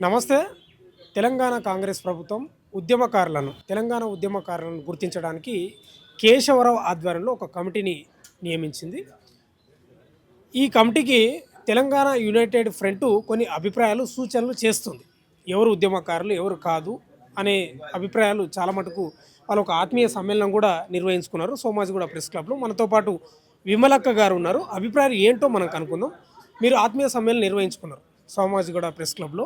నమస్తే. తెలంగాణ కాంగ్రెస్ ప్రభుత్వం తెలంగాణ ఉద్యమకారులను గుర్తించడానికి కేశవరావు ఆధ్వర్యంలో ఒక కమిటీని నియమించింది. ఈ కమిటీకి తెలంగాణ యునైటెడ్ ఫ్రంట్ కొన్ని అభిప్రాయాలు సూచనలు చేస్తుంది. ఎవరు ఉద్యమకారులు ఎవరు కాదు అనే అభిప్రాయాలు చాలా మటుకు వాళ్ళు ఒక ఆత్మీయ సమ్మేళనం కూడా నిర్వహించుకున్నారు సోమాజిగూడ ప్రెస్ క్లబ్లో. మనతో పాటు విమలక్క గారు ఉన్నారు. అభిప్రాయాలు ఏంటో మనం కనుక్కుందాం. మీరు ఆత్మీయ సమ్మేళనం నిర్వహించుకున్నారు సోమాజిగూడ ప్రెస్ క్లబ్లో.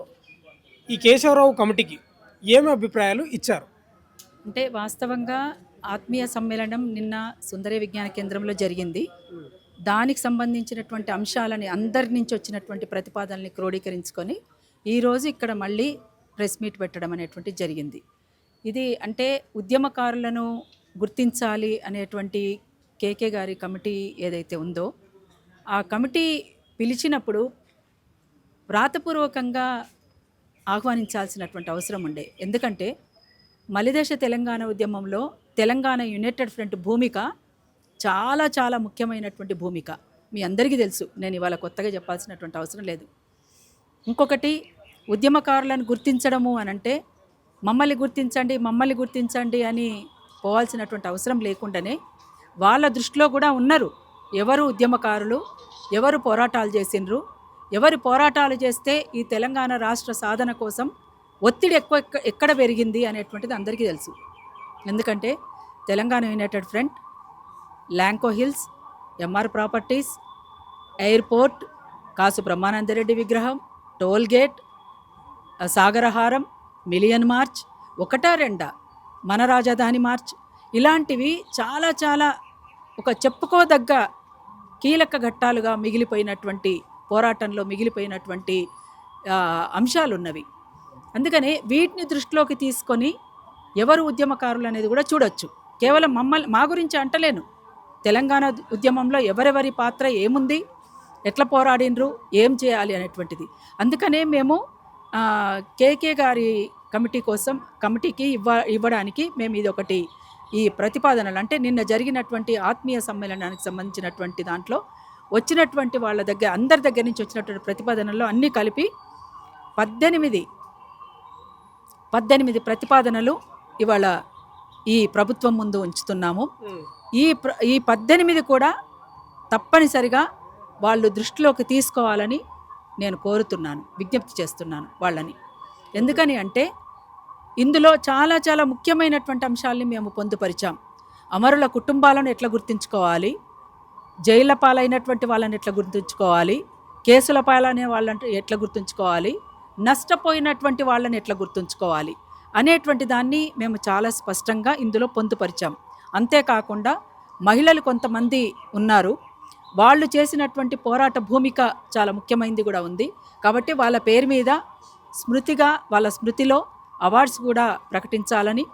ఈ కేశవరావు కమిటీకి ఏమి అభిప్రాయాలు ఇచ్చారు? అంటే వాస్తవంగా ఆత్మీయ సమ్మేళనం నిన్న సుందర విజ్ఞాన కేంద్రంలో జరిగింది. దానికి సంబంధించినటువంటి అంశాలని అందరి నుంచి వచ్చినటువంటి ప్రతిపాదనల్ని క్రోడీకరించుకొని ఈరోజు ఇక్కడ మళ్ళీ ప్రెస్ మీట్ పెట్టడం అనేటువంటి జరిగింది. ఇది అంటే ఉద్యమకారులను గుర్తించాలి అనేటువంటి కేకే గారి కమిటీ ఏదైతే ఉందో ఆ కమిటీ పిలిచినప్పుడు వ్రాతపూర్వకంగా ఆహ్వానించాల్సినటువంటి అవసరం ఉండే. ఎందుకంటే మలిదశ తెలంగాణ ఉద్యమంలో తెలంగాణ యునైటెడ్ ఫ్రంట్ భూమిక చాలా చాలా ముఖ్యమైనటువంటి భూమిక. మీ అందరికీ తెలుసు, నేను ఇవాళ కొత్తగా చెప్పాల్సినటువంటి అవసరం లేదు. ఇంకొకటి, ఉద్యమకారులను గుర్తించడము అనంటే మమ్మల్ని గుర్తించండి అని పోవాల్సినటువంటి అవసరం లేకుండానే వాళ్ళ దృష్టిలో కూడా ఉన్నారు ఎవరు ఉద్యమకారులు, ఎవరు పోరాటాలు చేసిండ్రు, ఎవరి పోరాటాలు చేస్తే ఈ తెలంగాణ రాష్ట్ర సాధన కోసం ఒత్తిడి ఎక్కడ పెరిగింది అనేటువంటిది అందరికీ తెలుసు. ఎందుకంటే Telangana united front, Lanco hills, MR properties, airport, Kasu Brahmananda Reddy విగ్రహం, toll gate, Sagaraharam, million march, ఒకటా రెండా మన రాజధాని మార్చ్, ఇలాంటివి చాలా చాలా ఒక చెప్పుకోదగ్గ కీలక ఘట్టాలుగా మిగిలిపోయినటువంటి పోరాటంలో మిగిలిపోయినటువంటి అంశాలు ఉన్నవి. అందుకనే వీటిని దృష్టిలోకి తీసుకొని ఎవరు ఉద్యమకారులు అనేది కూడా చూడొచ్చు. కేవలం మా గురించి అంటలేను, తెలంగాణ ఉద్యమంలో ఎవరెవరి పాత్ర ఏముంది, ఎట్లా పోరాడినరు, ఏం చేయాలి అనేటువంటిది. అందుకనే మేము కేకే గారి కమిటీకి ఇవ్వడానికి మేము ఇది ఒకటి ఈ ప్రతిపాదనలు అంటే నిన్న జరిగినటువంటి ఆత్మీయ సమ్మేళనానికి సంబంధించినటువంటి దాంట్లో వచ్చినటువంటి వాళ్ళ దగ్గర అందరి దగ్గర నుంచి వచ్చినటువంటి ప్రతిపాదనల్లో అన్నీ కలిపి 18 ప్రతిపాదనలు ఇవాళ ఈ ప్రభుత్వం ముందు ఉంచుతున్నాము. ఈ 18 కూడా తప్పనిసరిగా వాళ్ళు దృష్టిలోకి తీసుకోవాలని నేను కోరుతున్నాను, విజ్ఞప్తి చేస్తున్నాను వాళ్ళని. ఎందుకని అంటే ఇందులో చాలా చాలా ముఖ్యమైనటువంటి అంశాలని మేము పొందుపరిచాం. అమరుల కుటుంబాలను ఎట్లా గుర్తించుకోవాలి, జైళ్ళ పాలైనటువంటి వాళ్ళని ఎట్లా గుర్తుంచుకోవాలి, కేసుల పాలైన వాళ్ళని ఎట్లా గుర్తుంచుకోవాలి, నష్టపోయినటువంటి వాళ్ళని ఎట్లా గుర్తుంచుకోవాలి అనేటువంటి దాన్ని మేము చాలా స్పష్టంగా ఇందులో పొందుపరిచాం. అంతేకాకుండా మహిళలు కొంతమంది ఉన్నారు, వాళ్ళు చేసినటువంటి పోరాట భూమిక చాలా ముఖ్యమైనది కూడా ఉంది. కాబట్టి వాళ్ళ పేరు మీద స్మృతిగా వాళ్ళ స్మృతిలో అవార్డ్స్ కూడా ప్రకటించాలని,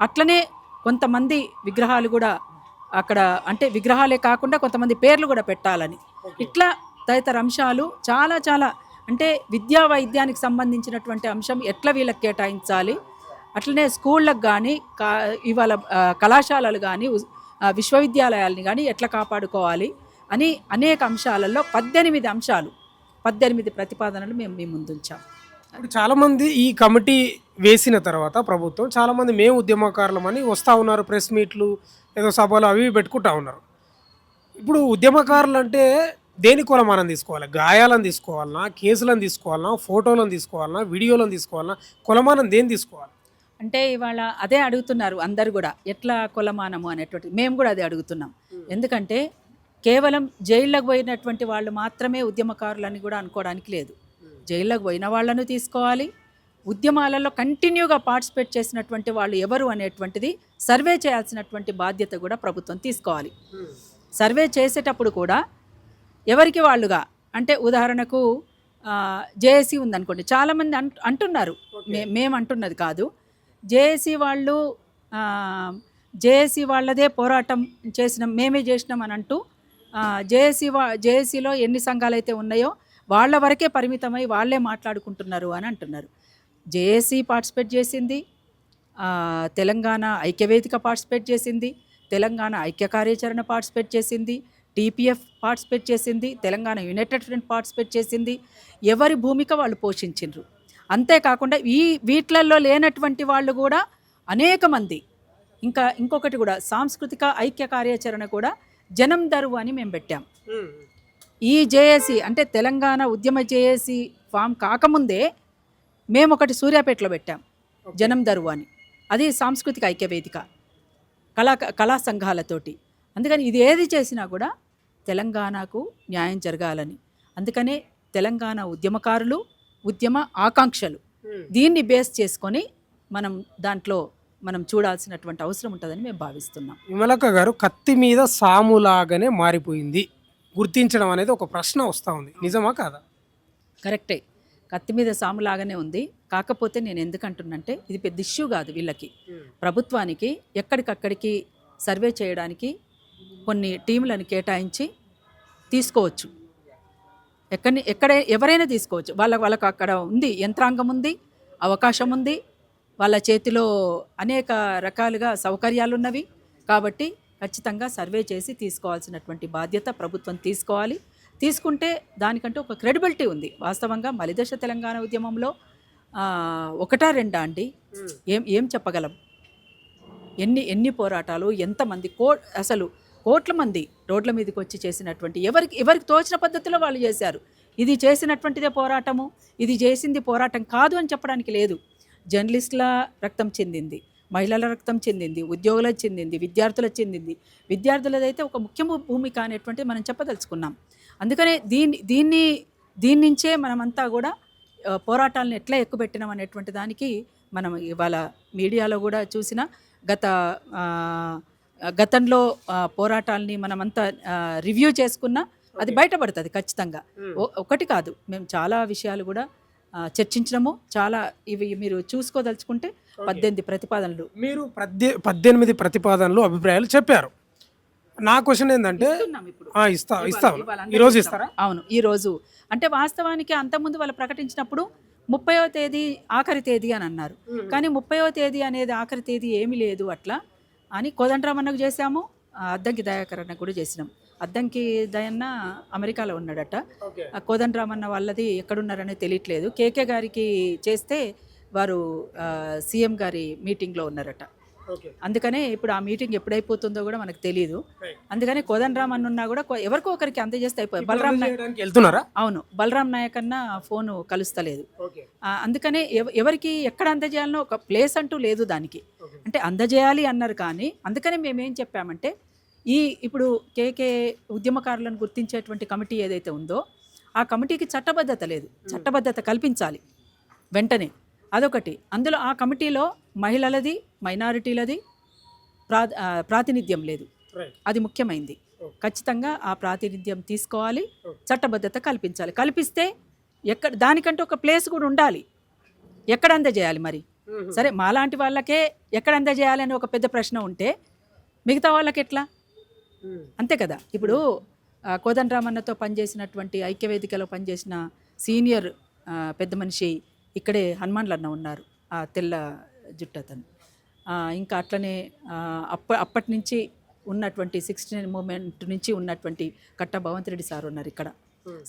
అట్లనే కొంతమంది విగ్రహాలు కూడా అక్కడ అంటే విగ్రహాలే కాకుండా కొంతమంది పేర్లు కూడా పెట్టాలని, ఇట్లా తదితర అంశాలు చాలా చాలా అంటే విద్యా వైద్యానికి సంబంధించినటువంటి అంశం ఎట్లా వీళ్ళకి కేటాయించాలి, అట్లనే స్కూళ్ళకు కానీ ఇవాళ కళాశాలలు కానీ విశ్వవిద్యాలయాలని కానీ ఎట్లా కాపాడుకోవాలి అని అనేక అంశాలలో 18 ప్రతిపాదనలు మేము మీ ముందుంచాం. ఇప్పుడు చాలామంది ఈ కమిటీ వేసిన తర్వాత ప్రభుత్వం చాలామంది మేము ఉద్యమకారులమని వస్తూ ఉన్నారు, ప్రెస్ మీట్లు ఏదో సభలు అవి పెట్టుకుంటా ఉన్నారు. ఇప్పుడు ఉద్యమకారులు అంటే దేని కొలమానం తీసుకోవాలి? గాయాలను తీసుకోవాలన్నా, కేసులను తీసుకోవాలన్నా, ఫోటోలను తీసుకోవాలన్నా, వీడియోలను తీసుకోవాలన్నా, కొలమానం దేని తీసుకోవాలి? అంటే ఇవాళ అదే అడుగుతున్నారు అందరు కూడా, ఎట్లా కొలమానము అనేటువంటి. మేము కూడా అదే అడుగుతున్నాం. ఎందుకంటే కేవలం జైళ్ళకు పోయినటువంటి వాళ్ళు మాత్రమే ఉద్యమకారులని కూడా అనుకోవడానికి లేదు. జైళ్ళకు పోయిన వాళ్ళను తీసుకోవాలి, ఉద్యమాలలో కంటిన్యూగా పార్టిసిపేట్ చేసినటువంటి వాళ్ళు ఎవరు అనేటువంటిది సర్వే చేయాల్సినటువంటి బాధ్యత కూడా ప్రభుత్వం తీసుకోవాలి. సర్వే చేసేటప్పుడు కూడా ఎవరికి వాళ్ళుగా అంటే ఉదాహరణకు జేఏసీ ఉందనుకోండి, చాలామంది అంటున్నారు, మేము అంటున్నది కాదు, జేఏసీ వాళ్ళదే పోరాటం మేమే చేసినాం అని అంటూ జేఏసీలో ఎన్ని సంఘాలు అయితే ఉన్నాయో వాళ్ళ వరకే పరిమితమై వాళ్ళే మాట్లాడుకుంటున్నారు అని అంటున్నారు. జేఏసీ పార్టిసిపేట్ చేసింది, తెలంగాణ ఐక్యవేదిక పార్టిసిపేట్ చేసింది, తెలంగాణ ఐక్య కార్యాచరణ పార్టిసిపేట్ చేసింది, టీపీఎఫ్ పార్టిసిపేట్ చేసింది, తెలంగాణ యునైటెడ్ ఫ్రంట్ పార్టిసిపేట్ చేసింది. ఎవరి భూమిక వాళ్ళు పోషించిండ్రు. అంతేకాకుండా వీటిలలో లేనటువంటి వాళ్ళు కూడా అనేక మంది, ఇంకొకటి కూడా సాంస్కృతిక ఐక్య కార్యాచరణ కూడా జనం దరువు అని మేము పెట్టాం. ఈ జేఏసీ అంటే తెలంగాణ ఉద్యమ జేఏసీ ఫామ్ కాకముందే మేము ఒకటి సూర్యాపేటలో పెట్టాం, జనం దరువు అని. అది సాంస్కృతిక ఐక్య వేదిక కళా సంఘాలతోటి. అందుకని ఇది ఏది చేసినా కూడా తెలంగాణకు న్యాయం జరగాలని, అందుకనే తెలంగాణ ఉద్యమకారులు, ఉద్యమ ఆకాంక్షలు దీన్ని బేస్ చేసుకొని దాంట్లో మనం చూడాల్సినటువంటి అవసరం ఉంటుందని మేము భావిస్తున్నాం. విమలక్క గారు, కత్తి మీద సాములాగానే మారిపోయింది గుర్తించడం అనేది ఒక ప్రశ్న వస్తూ ఉంది, నిజమా కాదా? కరెక్టే, కత్తి మీద సాములాగానే ఉంది. కాకపోతే నేను ఎందుకంటున్నంటే ఇది పెద్ద ఇష్యూ కాదు వీళ్ళకి. ప్రభుత్వానికి ఎక్కడికక్కడికి సర్వే చేయడానికి కొన్ని టీంలను కేటాయించి తీసుకోవచ్చు, ఎవరైనా తీసుకోవచ్చు. వాళ్ళకు అక్కడ ఉంది, యంత్రాంగం ఉంది, అవకాశం ఉంది, వాళ్ళ చేతిలో అనేక రకాలుగా సౌకర్యాలు ఉన్నవి. కాబట్టి ఖచ్చితంగా సర్వే చేసి తీసుకోవాల్సినటువంటి బాధ్యత ప్రభుత్వం తీసుకోవాలి. తీసుకుంటే దానికంటే ఒక క్రెడిబిలిటీ ఉంది. వాస్తవంగా మలిదశ తెలంగాణ ఉద్యమంలో ఒకటా రెండా అండి, ఏం చెప్పగలం? ఎన్ని పోరాటాలు, ఎంతమంది అసలు కోట్ల మంది రోడ్ల మీదకి వచ్చి చేసినటువంటి ఎవరికి తోచిన పద్ధతిలో వాళ్ళు చేశారు. ఇది చేసినటువంటిదే పోరాటము, ఇది చేసింది పోరాటం కాదు అని చెప్పడానికి లేదు. జర్నలిస్టుల రక్తం చెందింది, మహిళల రక్తం చెందింది, ఉద్యోగులకు చెందింది, విద్యార్థులకు చెందింది. విద్యార్థులదైతే ఒక ముఖ్య భూమిక అనేటువంటిది మనం చెప్పదలుచుకున్నాం. అందుకనే దీని నుంచే మనమంతా కూడా పోరాటాలను ఎట్లా ఎక్కుపెట్టినాం అనేటువంటి దానికి మనం ఇవాళ మీడియాలో కూడా చూసిన గతంలో పోరాటాలని మనమంతా రివ్యూ చేసుకున్నా అది బయటపడుతుంది ఖచ్చితంగా. ఒకటి కాదు, మేము చాలా విషయాలు కూడా చర్చించడము. చాలా ఇవి మీరు చూసుకోదలుచుకుంటే 18 ప్రతిపాదనలు, మీరు 18 ప్రతిపాదనలు, అభిప్రాయాలు చెప్పారు. నా క్వశ్చన్ ఏంటంటే, ఈరోజు ఇస్తారా? అవును, ఈరోజు అంటే వాస్తవానికి అంతకుముందు వాళ్ళు ప్రకటించినప్పుడు 30వ తేదీ ఆఖరి తేదీ అని అన్నారు. కానీ 30వ తేదీ అనేది ఆఖరి తేదీ ఏమీ లేదు అట్లా అని కోదండరామన్నకు చేశాము, అద్దంకి దయాకర్ అన్నకు కూడా చేసినాం. అద్దంకి దయన్న అమెరికాలో ఉన్నాడట, కోదండరామన్న వాళ్ళది ఎక్కడున్నారనే తెలియట్లేదు. కేకే గారికి చేస్తే వారు సీఎం గారి మీటింగ్లో ఉన్నారట. అందుకనే ఇప్పుడు ఆ మీటింగ్ ఎప్పుడైపోతుందో కూడా మనకు తెలియదు. అందుకని కోదండరామన్ ఉన్నా కూడా ఎవరికో ఒకరికి అందజేస్తే అయిపోయి. బలరాం నాయక్ వెళ్తున్నారా? అవును, బలరాం నాయక్ అన్న ఫోను కలుస్తలేదు. అందుకనే ఎవరికి ఎక్కడ అందజేయాలనో ఒక ప్లేస్ అంటూ లేదు దానికి. అంటే అందజేయాలి అన్నారు. కానీ అందుకనే మేమేం చెప్పామంటే, ఇప్పుడు కేకే ఉద్యమకారులను గుర్తించేటువంటి కమిటీ ఏదైతే ఉందో ఆ కమిటీకి చట్టబద్ధత లేదు, చట్టబద్ధత కల్పించాలి వెంటనే. అదొకటి. అందులో ఆ కమిటీలో మహిళలది, మైనారిటీలది ప్రాతినిధ్యం లేదు, అది ముఖ్యమైనది. ఖచ్చితంగా ఆ ప్రాతినిధ్యం తీసుకోవాలి, చట్టబద్ధత కల్పించాలి. కల్పిస్తే దానికంటే ఒక ప్లేస్ కూడా ఉండాలి. ఎక్కడ అందజేయాలి మరి? సరే, మాలాంటి వాళ్ళకే ఎక్కడ అందజేయాలి అని ఒక పెద్ద ప్రశ్న ఉంటే మిగతా వాళ్ళకి ఎట్లా? అంతే కదా. ఇప్పుడు కోదండరామన్నతో పనిచేసినటువంటి ఐక్యవేదికలో పనిచేసిన సీనియర్ పెద్ద మనిషి ఇక్కడే హనుమాన్లు అన్న ఉన్నారు, ఆ తెల్ల జుట్టు అతను. ఇంకా అట్లనే అప్పటి నుంచి ఉన్నటువంటి 16 మూమెంట్ నుంచి ఉన్నటువంటి కట్ట భవంత్ రెడ్డి సార్ ఉన్నారు ఇక్కడ.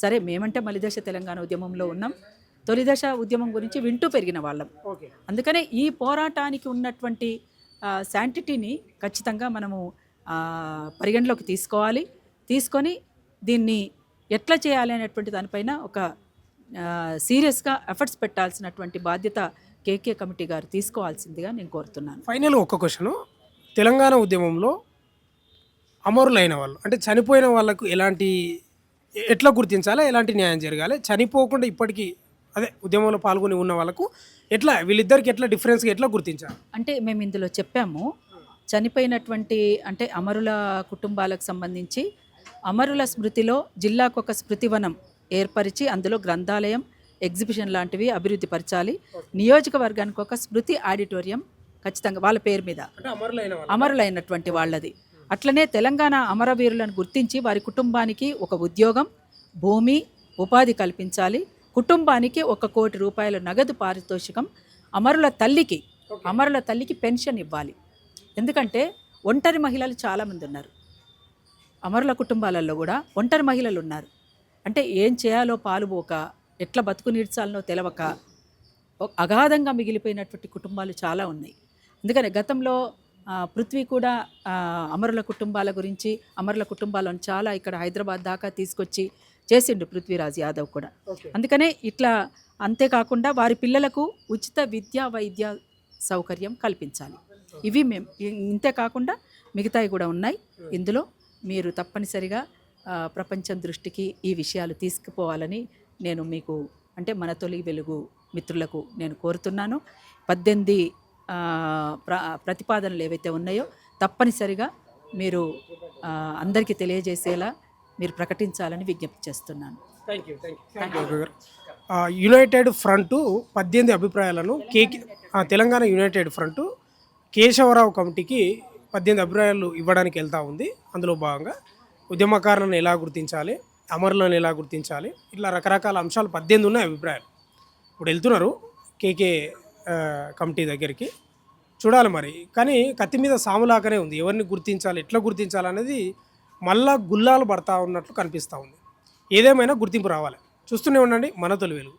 సరే, మేమంటే మలిదశ తెలంగాణ ఉద్యమంలో ఉన్నాం, తొలిదశ ఉద్యమం గురించి వింటూ పెరిగిన వాళ్ళం. అందుకనే ఈ పోరాటానికి ఉన్నటువంటి శాంటిటీని ఖచ్చితంగా మనము పరిగణలోకి తీసుకోవాలి. తీసుకొని దీన్ని ఎట్లా చేయాలి అనేటువంటి దానిపైన ఒక సీరియస్గా ఎఫర్ట్స్ పెట్టాల్సినటువంటి బాధ్యత కేకే కమిటీ గారు తీసుకోవాల్సిందిగా నేను కోరుతున్నాను. ఫైనల్గా ఒక క్వశ్చన్, తెలంగాణ ఉద్యమంలో అమరులైన వాళ్ళు అంటే చనిపోయిన వాళ్ళకు ఎట్లా గుర్తించాలి, ఎలాంటి న్యాయం జరగాలి? చనిపోకుండా ఇప్పటికీ ఉద్యమంలో పాల్గొని ఉన్న వాళ్ళకు వీళ్ళిద్దరికి డిఫరెన్స్గా ఎట్లా గుర్తించాలి అంటే మేము ఇందులో చెప్పాము. చనిపోయినటువంటి అంటే అమరుల కుటుంబాలకు సంబంధించి అమరుల స్మృతిలో జిల్లాకు ఒక స్మృతివనం ఏర్పరిచి అందులో గ్రంథాలయం, ఎగ్జిబిషన్ లాంటివి అభివృద్ధి పరచాలి. నియోజకవర్గానికి ఒక స్మృతి ఆడిటోరియం ఖచ్చితంగా వాళ్ళ పేరు మీద, అమరులైనటువంటి వాళ్ళది. అట్లనే తెలంగాణ అమరవీరులను గుర్తించి వారి కుటుంబానికి ఒక ఉద్యోగం, భూమి, ఉపాధి కల్పించాలి. కుటుంబానికి 1 కోటి రూపాయల నగదు పారితోషికం, అమరుల తల్లికి పెన్షన్ ఇవ్వాలి. ఎందుకంటే ఒంటరి మహిళలు చాలామంది ఉన్నారు, అమరుల కుటుంబాలలో కూడా ఒంటరి మహిళలు ఉన్నారు. అంటే ఏం చేయాలో పాలుపోక, ఎట్లా బతుకు నీడ్చాలనో తెలవక అగాధంగా మిగిలిపోయినటువంటి కుటుంబాలు చాలా ఉన్నాయి. అందుకని గతంలో పృథ్వీ కూడా అమరుల కుటుంబాల గురించి, అమరుల కుటుంబాలను చాలా ఇక్కడ హైదరాబాద్ దాకా తీసుకొచ్చి చేసిండు పృథ్వీరాజ్ యాదవ్ కూడా. అందుకనే ఇట్లా, అంతేకాకుండా వారి పిల్లలకు ఉచిత విద్యా వైద్య సౌకర్యం కల్పించాలి. ఇవి మేము, ఇంతే కాకుండా మిగతాయి కూడా ఉన్నాయి. ఇందులో మీరు తప్పనిసరిగా ప్రపంచం దృష్టికి ఈ విషయాలు తీసుకుపోవాలని నేను మీకు, అంటే మన తొలి వెలుగు మిత్రులకు నేను కోరుతున్నాను. 18 ప్రతిపాదనలు ఏవైతే ఉన్నాయో తప్పనిసరిగా మీరు అందరికీ తెలియజేసేలా మీరు ప్రకటించాలని విజ్ఞప్తి చేస్తున్నాను. Thank you. యునైటెడ్ ఫ్రంట్ 18 అభిప్రాయాలను తెలంగాణ యునైటెడ్ ఫ్రంట్ కేశవరావు కమిటీకి 18 అభిప్రాయాలు ఇవ్వడానికి వెళ్తూ ఉంది. అందులో భాగంగా ఉద్యమకారులను ఎలా గుర్తించాలి, అమరులను ఎలా గుర్తించాలి, ఇట్లా రకరకాల అంశాలు 18 ఉన్నాయి అభిప్రాయాలు. ఇప్పుడు వెళ్తున్నారు కేకే కమిటీ దగ్గరికి, చూడాలి మరి. కానీ కత్తి మీద సాములాకనే ఉంది, ఎవరిని గుర్తించాలి, ఎట్లా గుర్తించాలి అనేది మళ్ళా గుల్లాలు పడతా ఉన్నట్లు కనిపిస్తూ ఉంది. ఏదేమైనా గుర్తింపు రావాలి. చూస్తూనే ఉండండి మన తొలి వెలుగు.